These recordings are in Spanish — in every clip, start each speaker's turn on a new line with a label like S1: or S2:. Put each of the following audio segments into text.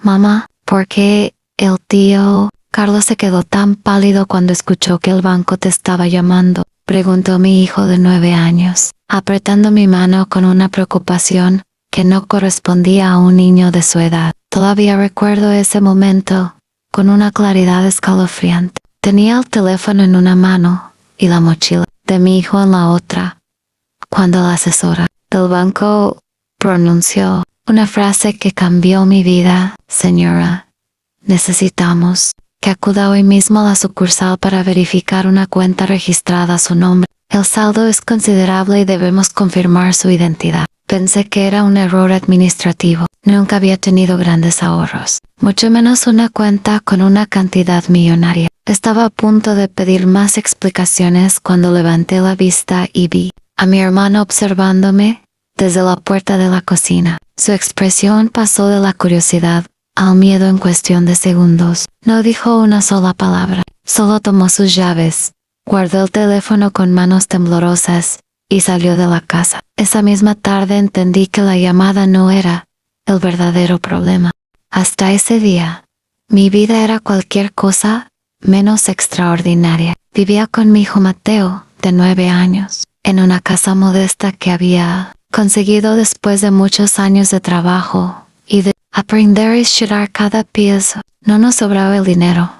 S1: Mamá, ¿por qué el tío Carlos se quedó tan pálido cuando escuchó que el banco te estaba llamando? Preguntó mi hijo de 9 años, apretando mi mano con una preocupación que no correspondía a un niño de su edad. Todavía recuerdo ese momento con una claridad escalofriante. Tenía el teléfono en una mano y la mochila de mi hijo en la otra, cuando la asesora del banco pronunció una frase que cambió mi vida. Señora, necesitamos que acuda hoy mismo a la sucursal para verificar una cuenta registrada a su nombre. El saldo es considerable y debemos confirmar su identidad. Pensé que era un error administrativo. Nunca había tenido grandes ahorros, mucho menos una cuenta con una cantidad millonaria. Estaba a punto de pedir más explicaciones cuando levanté la vista y vi a mi hermano observándome desde la puerta de la cocina. Su expresión pasó de la curiosidad al miedo en cuestión de segundos. No dijo una sola palabra, solo tomó sus llaves, guardó el teléfono con manos temblorosas y salió de la casa. Esa misma tarde entendí que la llamada no era el verdadero problema. Hasta ese día, mi vida era cualquier cosa menos extraordinaria. Vivía con mi hijo Mateo, de 9 años, en una casa modesta que había conseguido después de muchos años de trabajo y de aprender a estirar cada pieza. No nos sobraba el dinero,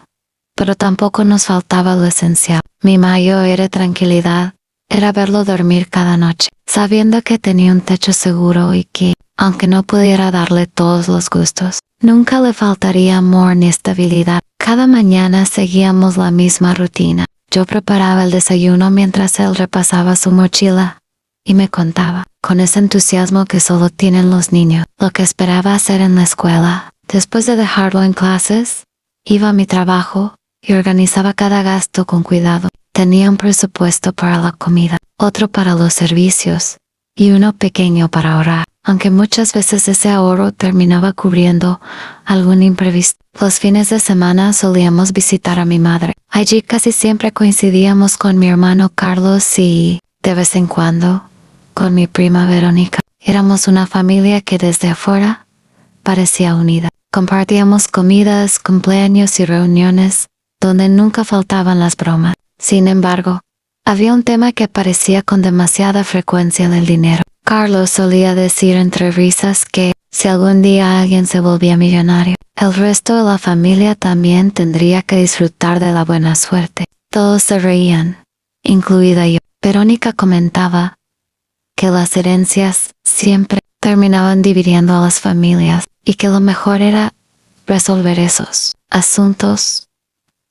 S1: pero tampoco nos faltaba lo esencial. Mi mayor tranquilidad era verlo dormir cada noche, sabiendo que tenía un techo seguro y que, aunque no pudiera darle todos los gustos, nunca le faltaría amor ni estabilidad. Cada mañana seguíamos la misma rutina. Yo preparaba el desayuno mientras él repasaba su mochila y me contaba, con ese entusiasmo que solo tienen los niños, lo que esperaba hacer en la escuela. Después de dejarlo en clases, iba a mi trabajo y organizaba cada gasto con cuidado. Tenía un presupuesto para la comida, otro para los servicios y uno pequeño para ahorrar, aunque muchas veces ese ahorro terminaba cubriendo algún imprevisto. Los fines de semana solíamos visitar a mi madre. Allí casi siempre coincidíamos con mi hermano Carlos y, de vez en cuando, con mi prima Verónica. Éramos una familia que desde afuera parecía unida. Compartíamos comidas, cumpleaños y reuniones, donde nunca faltaban las bromas. Sin embargo, había un tema que aparecía con demasiada frecuencia en el dinero. Carlos solía decir entre risas que, si algún día alguien se volvía millonario, el resto de la familia también tendría que disfrutar de la buena suerte. Todos se reían, incluida yo. Verónica comentaba que las herencias siempre terminaban dividiendo a las familias y que lo mejor era resolver esos asuntos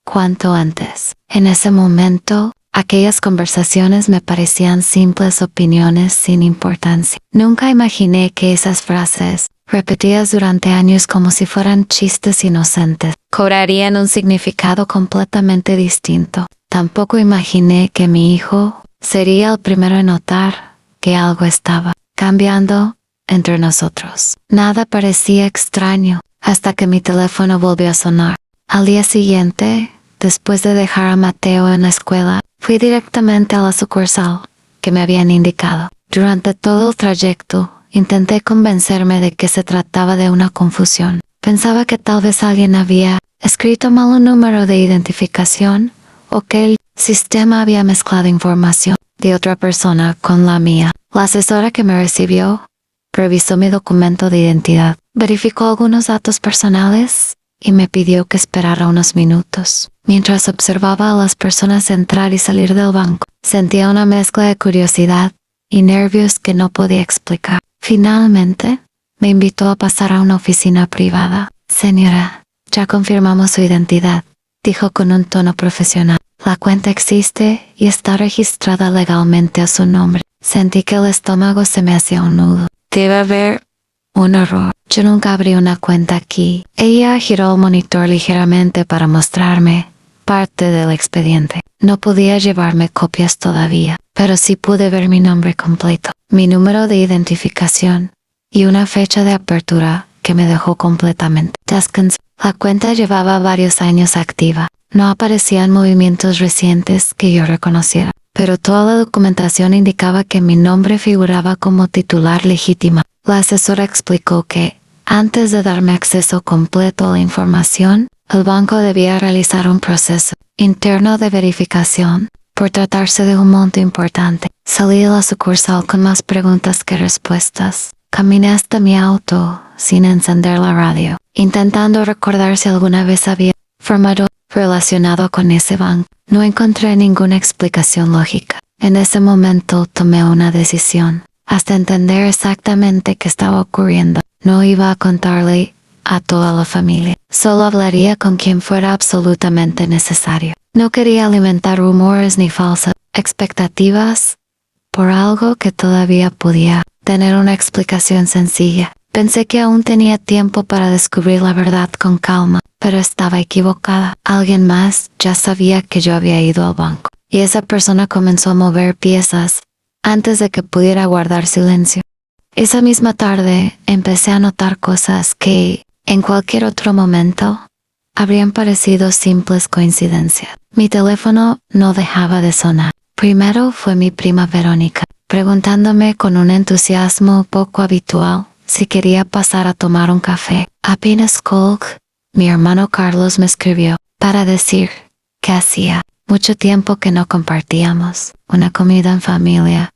S1: cuanto antes. En ese momento, aquellas conversaciones me parecían simples opiniones sin importancia. Nunca imaginé que esas frases, repetidas durante años como si fueran chistes inocentes, cobrarían un significado completamente distinto. Tampoco imaginé que mi hijo sería el primero en notar que algo estaba cambiando entre nosotros. Nada parecía extraño hasta que mi teléfono volvió a sonar. Al día siguiente, después de dejar a Mateo en la escuela, fui directamente a la sucursal que me habían indicado. Durante todo el trayecto, intenté convencerme de que se trataba de una confusión. Pensaba que tal vez alguien había escrito mal un número de identificación o que el sistema había mezclado información de otra persona con la mía. La asesora que me recibió revisó mi documento de identidad, verificó algunos datos personales y me pidió que esperara unos minutos. Mientras observaba a las personas entrar y salir del banco, sentía una mezcla de curiosidad y nervios que no podía explicar. Finalmente, me invitó a pasar a una oficina privada. Señora, ya confirmamos su identidad, dijo con un tono profesional. La cuenta existe y está registrada legalmente a su nombre. Sentí que el estómago se me hacía un nudo. Debe haber un error. Yo nunca abrí una cuenta aquí. Ella giró el monitor ligeramente para mostrarme parte del expediente. No podía llevarme copias todavía, pero sí pude ver mi nombre completo, mi número de identificación y una fecha de apertura que me dejó completamente descansada. La cuenta llevaba varios años activa. No aparecían movimientos recientes que yo reconociera, pero toda la documentación indicaba que mi nombre figuraba como titular legítima. La asesora explicó que, Antes de darme acceso completo a la información, el banco debía realizar un proceso interno de verificación. Por tratarse de un monto importante, salí de la sucursal con más preguntas que respuestas. Caminé hasta mi auto sin encender la radio, intentando recordar si alguna vez había formado relacionado con ese banco. No encontré ninguna explicación lógica. En ese momento tomé una decisión. Hasta entender exactamente qué estaba ocurriendo, no iba a contarle a toda la familia. Solo hablaría con quien fuera absolutamente necesario. No quería alimentar rumores ni falsas expectativas por algo que todavía podía tener una explicación sencilla. Pensé que aún tenía tiempo para descubrir la verdad con calma, pero estaba equivocada. Alguien más ya sabía que yo había ido al banco, y esa persona comenzó a mover piezas antes de que pudiera guardar silencio. Esa misma tarde empecé a notar cosas que, en cualquier otro momento, habrían parecido simples coincidencias. Mi teléfono no dejaba de sonar. Primero fue mi prima Verónica, preguntándome con un entusiasmo poco habitual si quería pasar a tomar un café. Apenas colgué, mi hermano Carlos me escribió para decir que hacía mucho tiempo que no compartíamos una comida en familia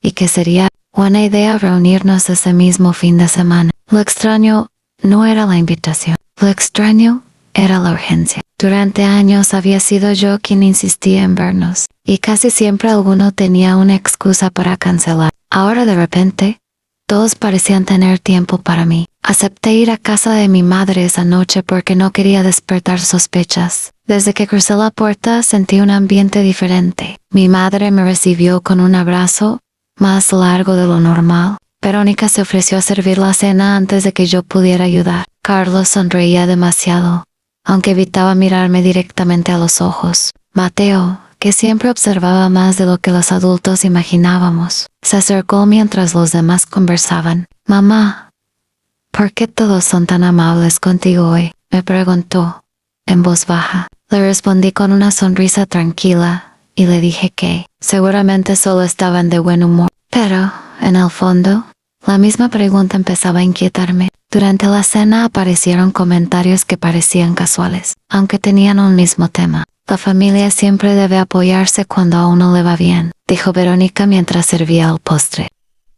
S1: y que sería buena idea reunirnos ese mismo fin de semana. Lo extraño no era la invitación, lo extraño era la urgencia. Durante años había sido yo quien insistía en vernos, y casi siempre alguno tenía una excusa para cancelar. Ahora de repente, todos parecían tener tiempo para mí. Acepté ir a casa de mi madre esa noche porque no quería despertar sospechas. Desde que crucé la puerta sentí un ambiente diferente. Mi madre me recibió con un abrazo más largo de lo normal. Verónica se ofreció a servir la cena antes de que yo pudiera ayudar. Carlos sonreía demasiado, aunque evitaba mirarme directamente a los ojos. Mateo, que siempre observaba más de lo que los adultos imaginábamos, se acercó mientras los demás conversaban. «Mamá, ¿por qué todos son tan amables contigo hoy?», me preguntó, en voz baja. Le respondí con una sonrisa tranquila y le dije que seguramente solo estaban de buen humor. Pero, en el fondo, la misma pregunta empezaba a inquietarme. Durante la cena aparecieron comentarios que parecían casuales, aunque tenían un mismo tema. «La familia siempre debe apoyarse cuando a uno le va bien», dijo Verónica mientras servía el postre.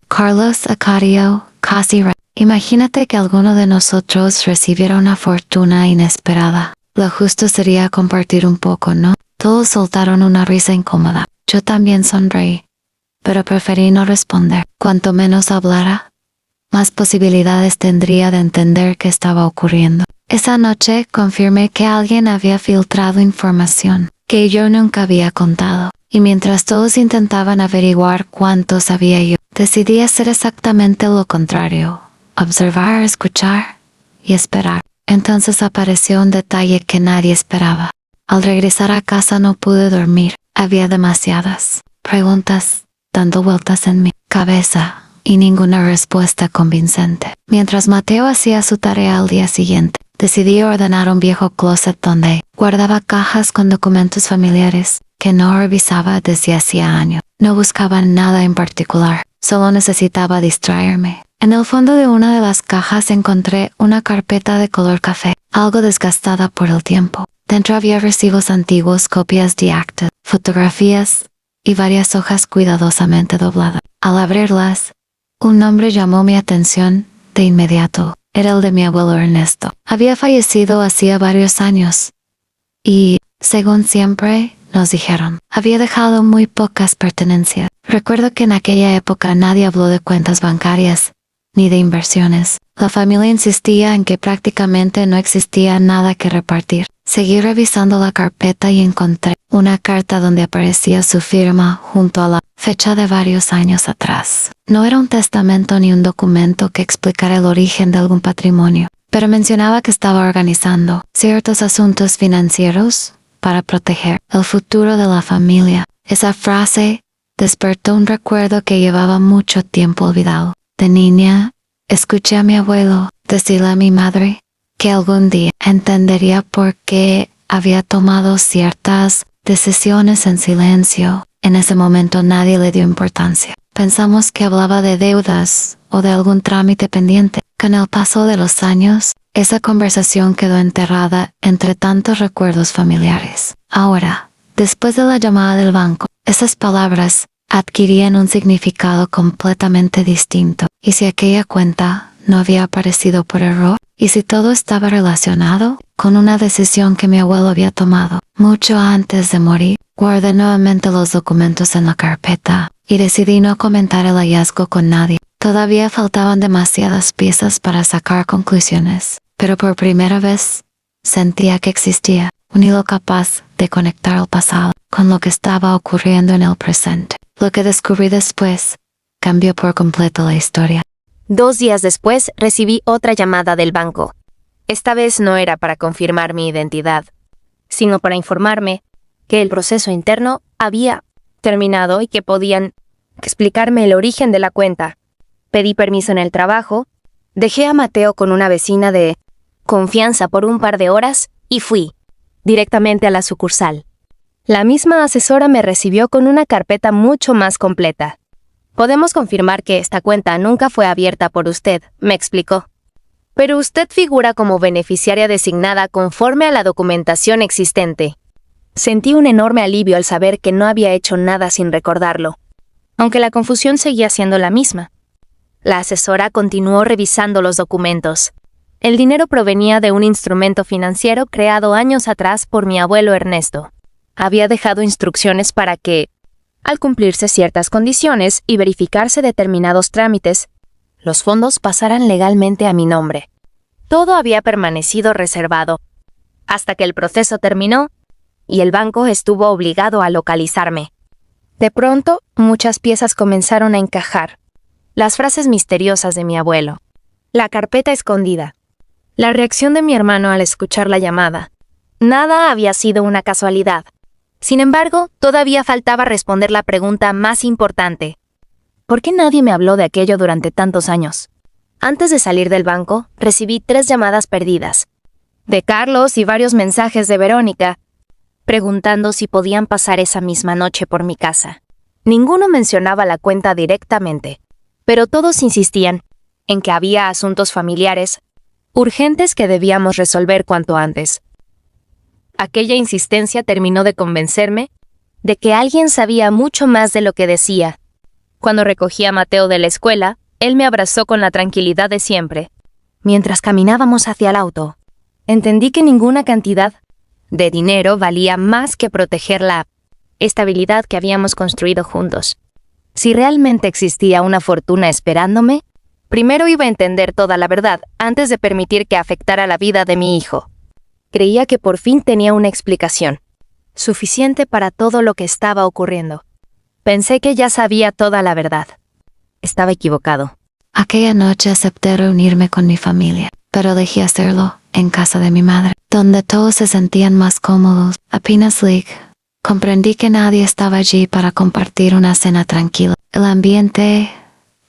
S1: Carlos acariciou casi «Imagínate que alguno de nosotros recibiera una fortuna inesperada. Lo justo sería compartir un poco, ¿no?». Todos soltaron una risa incómoda. Yo también sonreí, pero preferí no responder. Cuanto menos hablara, más posibilidades tendría de entender qué estaba ocurriendo. Esa noche confirmé que alguien había filtrado información que yo nunca había contado, y mientras todos intentaban averiguar cuánto sabía yo, decidí hacer exactamente lo contrario: observar, escuchar y esperar. Entonces apareció un detalle que nadie esperaba. Al regresar a casa no pude dormir. Había demasiadas preguntas dando vueltas en mi cabeza y ninguna respuesta convincente. Mientras Mateo hacía su tarea al día siguiente, decidí ordenar un viejo closet donde guardaba cajas con documentos familiares que no revisaba desde hacía años. No buscaba nada en particular, solo necesitaba distraerme. En el fondo de una de las cajas encontré una carpeta de color café, algo desgastada por el tiempo. Dentro había recibos antiguos, copias de actas, fotografías y varias hojas cuidadosamente dobladas. Al abrirlas, un nombre llamó mi atención de inmediato. Era el de mi abuelo Ernesto. Había fallecido hacía varios años y, según siempre nos dijeron, había dejado muy pocas pertenencias. Recuerdo que en aquella época nadie habló de cuentas bancarias ni de inversiones. La familia insistía en que prácticamente no existía nada que repartir. Seguí revisando la carpeta y encontré una carta donde aparecía su firma junto a la fecha de varios años atrás. No era un testamento ni un documento que explicara el origen de algún patrimonio, pero mencionaba que estaba organizando ciertos asuntos financieros para proteger el futuro de la familia. Esa frase despertó un recuerdo que llevaba mucho tiempo olvidado. De niña, escuché a mi abuelo decirle a mi madre que algún día entendería por qué había tomado ciertas decisiones en silencio. En ese momento nadie le dio importancia. Pensamos que hablaba de deudas o de algún trámite pendiente, Con el paso de los años, esa conversación quedó enterrada entre tantos recuerdos familiares. Ahora, después de la llamada del banco, esas palabras adquirían un significado completamente distinto. ¿Y si aquella cuenta no había aparecido por error? ¿Y si todo estaba relacionado con una decisión que mi abuelo había tomado mucho antes de morir? Guardé nuevamente los documentos en la carpeta y decidí no comentar el hallazgo con nadie. Todavía faltaban demasiadas piezas para sacar conclusiones, pero por primera vez sentía que existía un hilo capaz de conectar el pasado con lo que estaba ocurriendo en el presente. Lo que descubrí después cambió por completo la historia.
S2: 2 días después recibí otra llamada del banco. Esta vez no era para confirmar mi identidad, sino para informarme que el proceso interno había terminado y que podían explicarme el origen de la cuenta. Pedí permiso en el trabajo, dejé a Mateo con una vecina de confianza por un par de horas y fui directamente a la sucursal. La misma asesora me recibió con una carpeta mucho más completa. Podemos confirmar que esta cuenta nunca fue abierta por usted, me explicó. Pero usted figura como beneficiaria designada conforme a la documentación existente. Sentí un enorme alivio al saber que no había hecho nada sin recordarlo, aunque la confusión seguía siendo la misma. La asesora continuó revisando los documentos. El dinero provenía de un instrumento financiero creado años atrás por mi abuelo Ernesto. Había dejado instrucciones para que, al cumplirse ciertas condiciones y verificarse determinados trámites, los fondos pasaran legalmente a mi nombre. Todo había permanecido reservado, hasta que el proceso terminó y el banco estuvo obligado a localizarme. De pronto, muchas piezas comenzaron a encajar. Las frases misteriosas de mi abuelo, la carpeta escondida, la reacción de mi hermano al escuchar la llamada. Nada había sido una casualidad. Sin embargo, todavía faltaba responder la pregunta más importante. ¿Por qué nadie me habló de aquello durante tantos años? Antes de salir del banco, recibí 3 llamadas perdidas, de Carlos y varios mensajes de Verónica, preguntando si podían pasar esa misma noche por mi casa. Ninguno mencionaba la cuenta directamente, pero todos insistían en que había asuntos familiares urgentes que debíamos resolver cuanto antes. Aquella insistencia terminó de convencerme de que alguien sabía mucho más de lo que decía. Cuando recogí a Mateo de la escuela, él me abrazó con la tranquilidad de siempre. Mientras caminábamos hacia el auto, entendí que ninguna cantidad de dinero valía más que proteger la estabilidad que habíamos construido juntos. Si realmente existía una fortuna esperándome, primero iba a entender toda la verdad antes de permitir que afectara la vida de mi hijo. Creía que por fin tenía una explicación, suficiente para todo lo que estaba ocurriendo. Pensé que ya sabía toda la verdad. Estaba equivocado.
S1: Aquella noche acepté reunirme con mi familia, pero dejé hacerlo en casa de mi madre, donde todos se sentían más cómodos. Apenas comprendí que nadie estaba allí para compartir una cena tranquila. El ambiente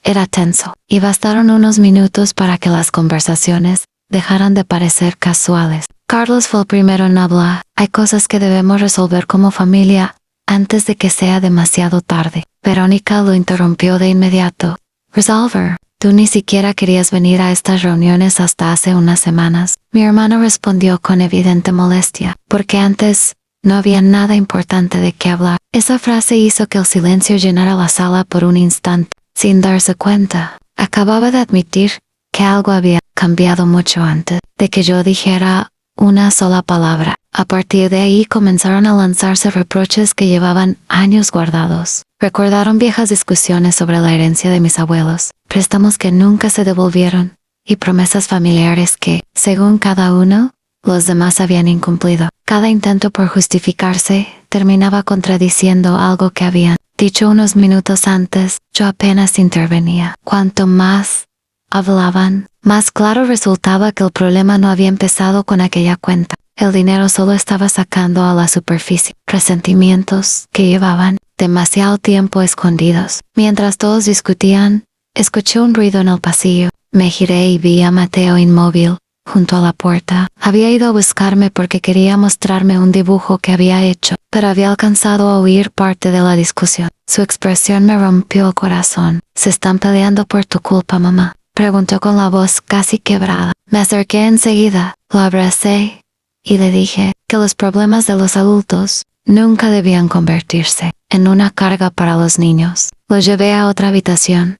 S1: era tenso, y bastaron unos minutos para que las conversaciones dejaran de parecer casuales. Carlos fue el primero en hablar. Hay cosas que debemos resolver como familia antes de que sea demasiado tarde. Verónica lo interrumpió de inmediato. Resolver. Tú ni siquiera querías venir a estas reuniones hasta hace unas semanas. Mi hermano respondió con evidente molestia, porque antes no había nada importante de qué hablar. Esa frase hizo que el silencio llenara la sala por un instante. Sin darse cuenta, acababa de admitir que algo había cambiado mucho antes de que yo dijera una sola palabra. A partir de ahí comenzaron a lanzarse reproches que llevaban años guardados. Recordaron viejas discusiones sobre la herencia de mis abuelos, préstamos que nunca se devolvieron, y promesas familiares que, según cada uno, los demás habían incumplido. Cada intento por justificarse terminaba contradiciendo algo que habían dicho unos minutos antes. Yo apenas intervenía. Cuanto más hablaban, más claro resultaba que el problema no había empezado con aquella cuenta. El dinero solo estaba sacando a la superficie resentimientos que llevaban demasiado tiempo escondidos. Mientras todos discutían, escuché un ruido en el pasillo. Me giré y vi a Mateo inmóvil junto a la puerta. Había ido a buscarme porque quería mostrarme un dibujo que había hecho, pero había alcanzado a oír parte de la discusión. Su expresión me rompió el corazón. Se están peleando por tu culpa, mamá. Preguntó con la voz casi quebrada. Me acerqué enseguida, lo abracé y le dije que los problemas de los adultos nunca debían convertirse en una carga para los niños. Lo llevé a otra habitación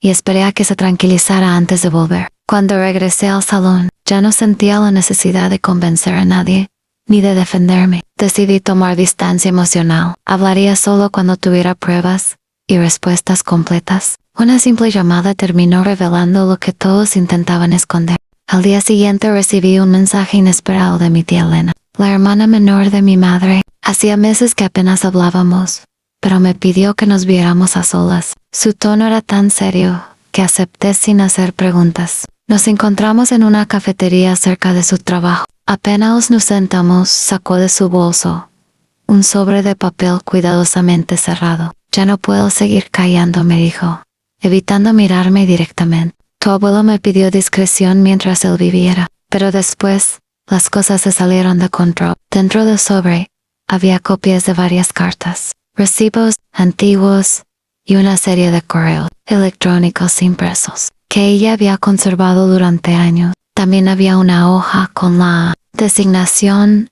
S1: y esperé a que se tranquilizara antes de volver. Cuando regresé al salón, ya no sentía la necesidad de convencer a nadie, ni de defenderme. Decidí tomar distancia emocional. Hablaría solo cuando tuviera pruebas y respuestas completas. Una simple llamada terminó revelando lo que todos intentaban esconder. Al día siguiente recibí un mensaje inesperado de mi tía Elena, la hermana menor de mi madre. Hacía meses que apenas hablábamos, pero me pidió que nos viéramos a solas. Su tono era tan serio que acepté sin hacer preguntas. Nos encontramos en una cafetería cerca de su trabajo. Apenas nos sentamos, sacó de su bolso un sobre de papel cuidadosamente cerrado. Ya no puedo seguir callando, me dijo, evitando mirarme directamente. Tu abuelo me pidió discreción mientras él viviera, pero después las cosas se salieron de control. Dentro del sobre había copias de varias cartas, recibos antiguos y una serie de correos electrónicos impresos que ella había conservado durante años. También había una hoja con la designación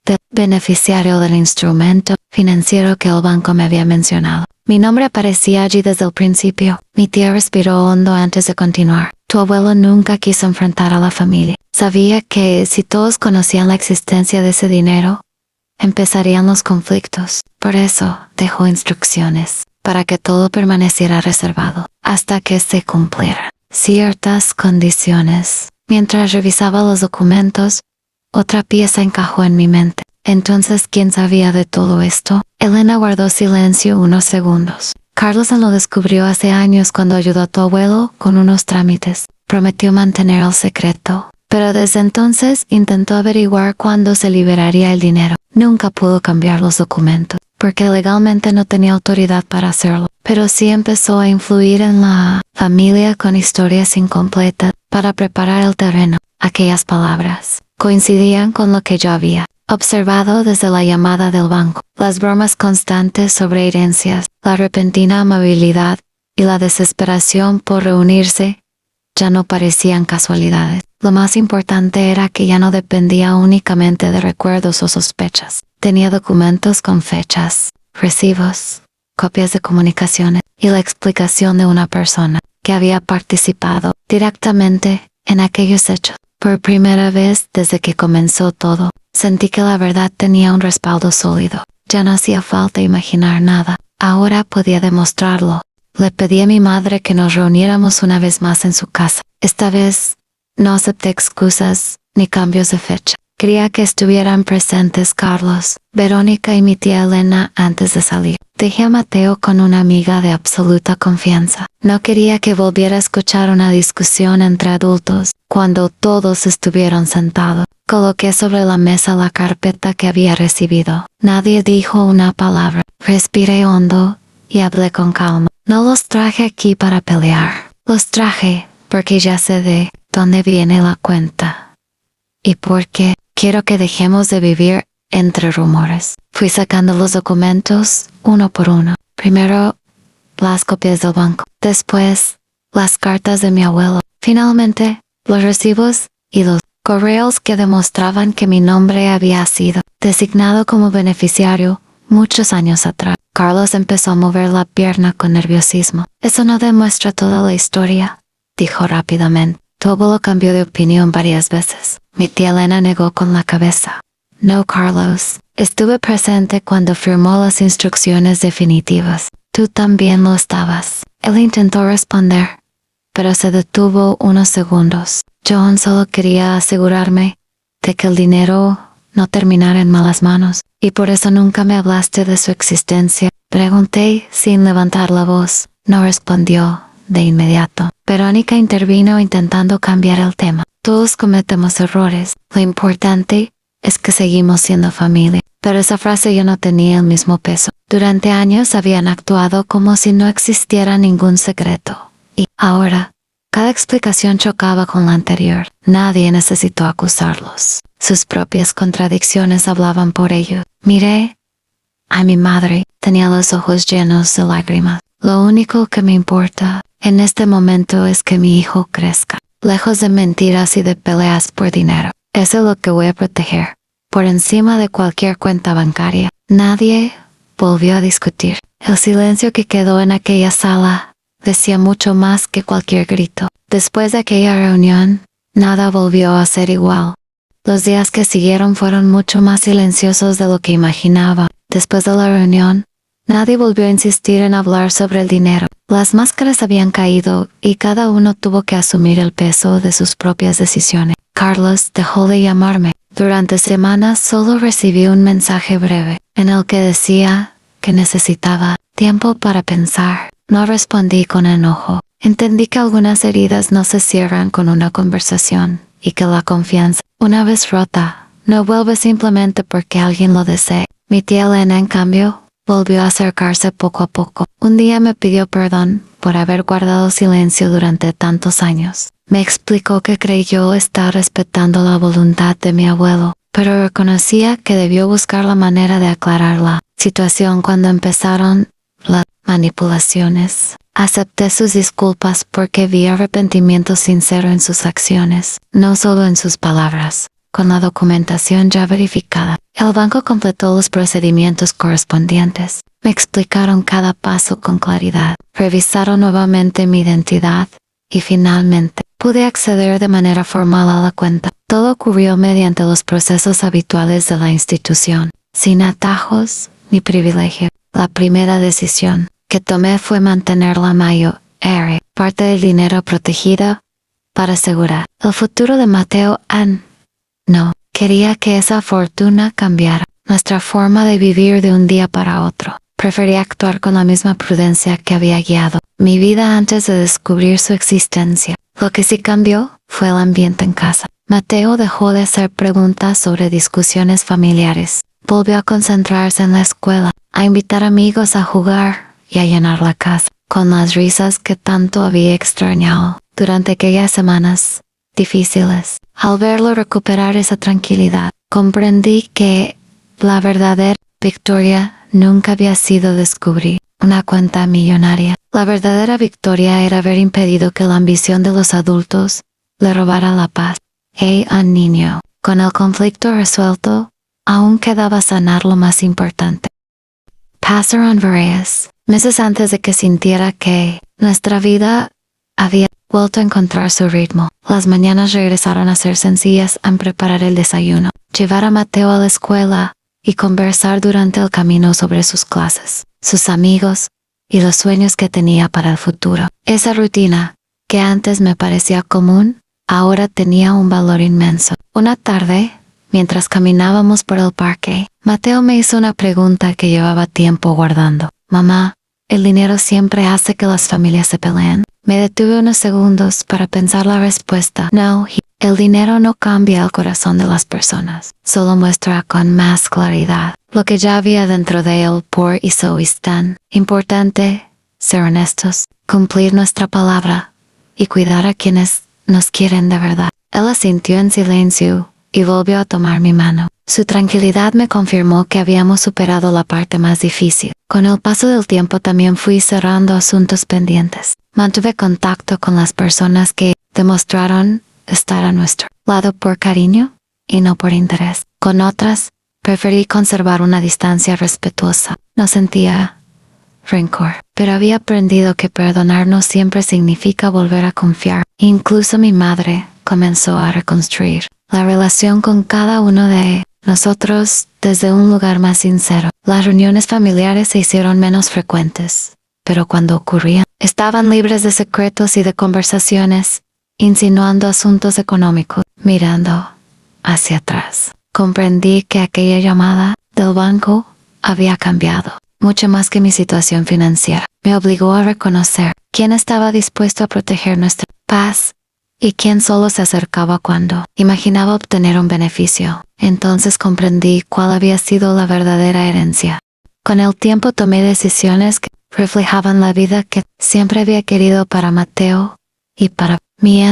S1: del beneficiario del instrumento financiero que el banco me había mencionado. Mi nombre aparecía allí desde el principio. Mi tía respiró hondo antes de continuar. Tu abuelo nunca quiso enfrentar a la familia. Sabía que si todos conocían la existencia de ese dinero, empezarían los conflictos. Por eso dejó instrucciones para que todo permaneciera reservado hasta que se cumplieran ciertas condiciones. Mientras revisaba los documentos, otra pieza encajó en mi mente. Entonces, ¿quién sabía de todo esto? Elena guardó silencio unos segundos. Carlos lo descubrió hace años cuando ayudó a tu abuelo con unos trámites. Prometió mantener el secreto, pero desde entonces intentó averiguar cuándo se liberaría el dinero. Nunca pudo cambiar los documentos, porque legalmente no tenía autoridad para hacerlo. Pero sí empezó a influir en la familia con historias incompletas para preparar el terreno. Aquellas palabras coincidían con lo que yo había observado desde la llamada del banco. Las bromas constantes sobre herencias, la repentina amabilidad y la desesperación por reunirse ya no parecían casualidades. Lo más importante era que ya no dependía únicamente de recuerdos o sospechas. Tenía documentos con fechas, recibos, copias de comunicaciones y la explicación de una persona que había participado directamente en aquellos hechos. Por primera vez desde que comenzó todo, sentí que la verdad tenía un respaldo sólido. Ya no hacía falta imaginar nada. Ahora podía demostrarlo. Le pedí a mi madre que nos reuniéramos una vez más en su casa. Esta vez no acepté excusas ni cambios de fecha. Quería que estuvieran presentes Carlos, Verónica y mi tía Elena antes de salir. Dejé a Mateo con una amiga de absoluta confianza. No quería que volviera a escuchar una discusión entre adultos cuando todos estuvieron sentados. Coloqué sobre la mesa la carpeta que había recibido. Nadie dijo una palabra. Respiré hondo y hablé con calma. No los traje aquí para pelear. Los traje porque ya sé de dónde viene la cuenta. Y porque quiero que dejemos de vivir entre rumores. Fui sacando los documentos uno por uno. Primero, las copias del banco. Después, las cartas de mi abuelo. Finalmente, los recibos y los correos que demostraban que mi nombre había sido designado como beneficiario muchos años atrás. Carlos empezó a mover la pierna con nerviosismo. Eso no demuestra toda la historia, dijo rápidamente. Tu abuelo cambió de opinión varias veces. Mi tía Elena negó con la cabeza. No, Carlos. Estuve presente cuando firmó las instrucciones definitivas. Tú también lo estabas. Él intentó responder, pero se detuvo unos segundos. John solo quería asegurarme de que el dinero no terminara en malas manos, y por eso nunca me hablaste de su existencia. Pregunté sin levantar la voz. No respondió de inmediato. Verónica intervino intentando cambiar el tema. Todos cometemos errores. Lo importante es que seguimos siendo familia. Pero esa frase ya no tenía el mismo peso. Durante años habían actuado como si no existiera ningún secreto. Y ahora, cada explicación chocaba con la anterior. Nadie necesitó acusarlos. Sus propias contradicciones hablaban por ellos. Miré a mi madre. Tenía los ojos llenos de lágrimas. Lo único que me importa en este momento es que mi hijo crezca, lejos de mentiras y de peleas por dinero. Eso es lo que voy a proteger. Por encima de cualquier cuenta bancaria. Nadie volvió a discutir. El silencio que quedó en aquella sala decía mucho más que cualquier grito. Después de aquella reunión, nada volvió a ser igual. Los días que siguieron fueron mucho más silenciosos de lo que imaginaba. Después de la reunión, nadie volvió a insistir en hablar sobre el dinero. Las máscaras habían caído y cada uno tuvo que asumir el peso de sus propias decisiones. Carlos dejó de llamarme. Durante semanas solo recibí un mensaje breve, en el que decía que necesitaba tiempo para pensar. No respondí con enojo. Entendí que algunas heridas no se cierran con una conversación, y que la confianza, una vez rota, no vuelve simplemente porque alguien lo desee. Mi tía Elena, en cambio, volvió a acercarse poco a poco. Un día me pidió perdón por haber guardado silencio durante tantos años. Me explicó que creyó estar respetando la voluntad de mi abuelo, pero reconocía que debió buscar la manera de aclarar la situación cuando empezaron las manipulaciones. Acepté sus disculpas porque vi arrepentimiento sincero en sus acciones, no solo en sus palabras. Con la documentación ya verificada, el banco completó los procedimientos correspondientes. Me explicaron cada paso con claridad, revisaron nuevamente mi identidad y finalmente pude acceder de manera formal a la cuenta. Todo ocurrió mediante los procesos habituales de la institución, sin atajos ni privilegio. La primera decisión que tomé fue mantener la mayor parte del dinero protegida para asegurar el futuro de Mateo. No, quería que esa fortuna cambiara nuestra forma de vivir de un día para otro. Prefería actuar con la misma prudencia que había guiado mi vida antes de descubrir su existencia. Lo que sí cambió fue el ambiente en casa. Mateo dejó de hacer preguntas sobre discusiones familiares. Volvió a concentrarse en la escuela, a invitar amigos a jugar y a llenar la casa con las risas que tanto había extrañado durante aquellas semanas difíciles. Al verlo recuperar esa tranquilidad, comprendí que la verdadera victoria nunca había sido descubrir una cuenta millonaria. La verdadera victoria era haber impedido que la ambición de los adultos le robara la paz. Al niño, con el conflicto resuelto, aún quedaba sanar lo más importante. Pasaron varios meses antes de que sintiera que nuestra vida había vuelto a encontrar su ritmo. Las mañanas regresaron a ser sencillas en preparar el desayuno, llevar a Mateo a la escuela y conversar durante el camino sobre sus clases, sus amigos y los sueños que tenía para el futuro. Esa rutina, que antes me parecía común, ahora tenía un valor inmenso. Una tarde, mientras caminábamos por el parque, Mateo me hizo una pregunta que llevaba tiempo guardando. Mamá, ¿el dinero siempre hace que las familias se peleen? Me detuve unos segundos para pensar la respuesta. No, el dinero no cambia el corazón de las personas, solo muestra con más claridad lo que ya había dentro de él. Por eso es tan importante ser honestos, cumplir nuestra palabra y cuidar a quienes nos quieren de verdad. Él asintió en silencio y volvió a tomar mi mano. Su tranquilidad me confirmó que habíamos superado la parte más difícil. Con el paso del tiempo también fui cerrando asuntos pendientes. Mantuve contacto con las personas que demostraron estar a nuestro lado por cariño y no por interés. Con otras, preferí conservar una distancia respetuosa. No sentía rencor, pero había aprendido que perdonar no siempre significa volver a confiar. Incluso mi madre comenzó a reconstruir la relación con cada uno de nosotros desde un lugar más sincero. Las reuniones familiares se hicieron menos frecuentes, pero cuando ocurrían, estaban libres de secretos y de conversaciones, insinuando asuntos económicos. Mirando hacia atrás, comprendí que aquella llamada del banco había cambiado mucho más que mi situación financiera. Me obligó a reconocer quién estaba dispuesto a proteger nuestra paz y quién solo se acercaba cuando imaginaba obtener un beneficio. Entonces comprendí cuál había sido la verdadera herencia. Con el tiempo tomé decisiones que reflejaban la vida que siempre había querido para Mateo y para mí.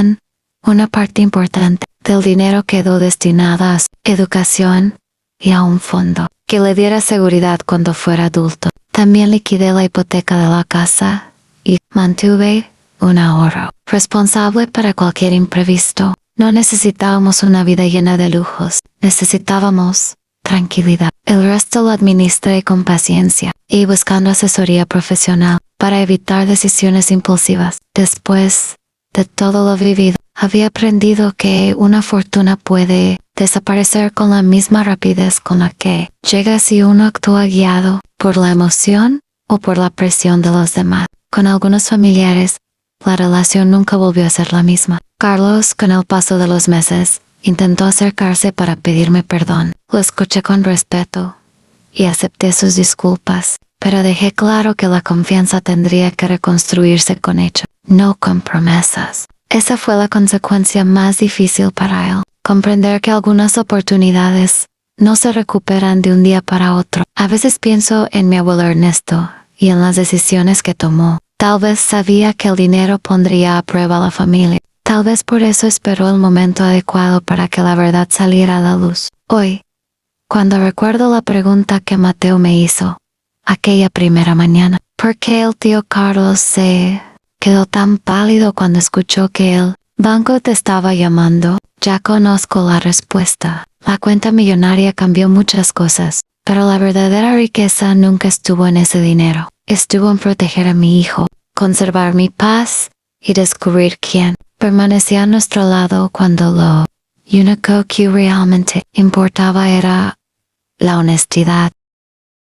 S1: Una parte importante del dinero quedó destinada a su educación y a un fondo que le diera seguridad cuando fuera adulto. También liquidé la hipoteca de la casa y mantuve un ahorro responsable para cualquier imprevisto. No necesitábamos una vida llena de lujos, necesitábamos tranquilidad. El resto lo administré con paciencia y buscando asesoría profesional para evitar decisiones impulsivas. Después de todo lo vivido, había aprendido que una fortuna puede desaparecer con la misma rapidez con la que llega si uno actúa guiado por la emoción o por la presión de los demás. Con algunos familiares, la relación nunca volvió a ser la misma. Carlos, con el paso de los meses, intentó acercarse para pedirme perdón. Lo escuché con respeto y acepté sus disculpas, pero dejé claro que la confianza tendría que reconstruirse con hechos, no con promesas. Esa fue la consecuencia más difícil para él. Comprender que algunas oportunidades no se recuperan de un día para otro. A veces pienso en mi abuelo Ernesto y en las decisiones que tomó. Tal vez sabía que el dinero pondría a prueba a la familia. Tal vez por eso esperó el momento adecuado para que la verdad saliera a la luz. Hoy, cuando recuerdo la pregunta que Mateo me hizo aquella primera mañana, ¿por qué el tío Carlos se quedó tan pálido cuando escuchó que el banco te estaba llamando? Ya conozco la respuesta. La cuenta millonaria cambió muchas cosas, pero la verdadera riqueza nunca estuvo en ese dinero. Estuvo en proteger a mi hijo, conservar mi paz y descubrir quién permanecía a nuestro lado cuando lo único que realmente importaba era la honestidad.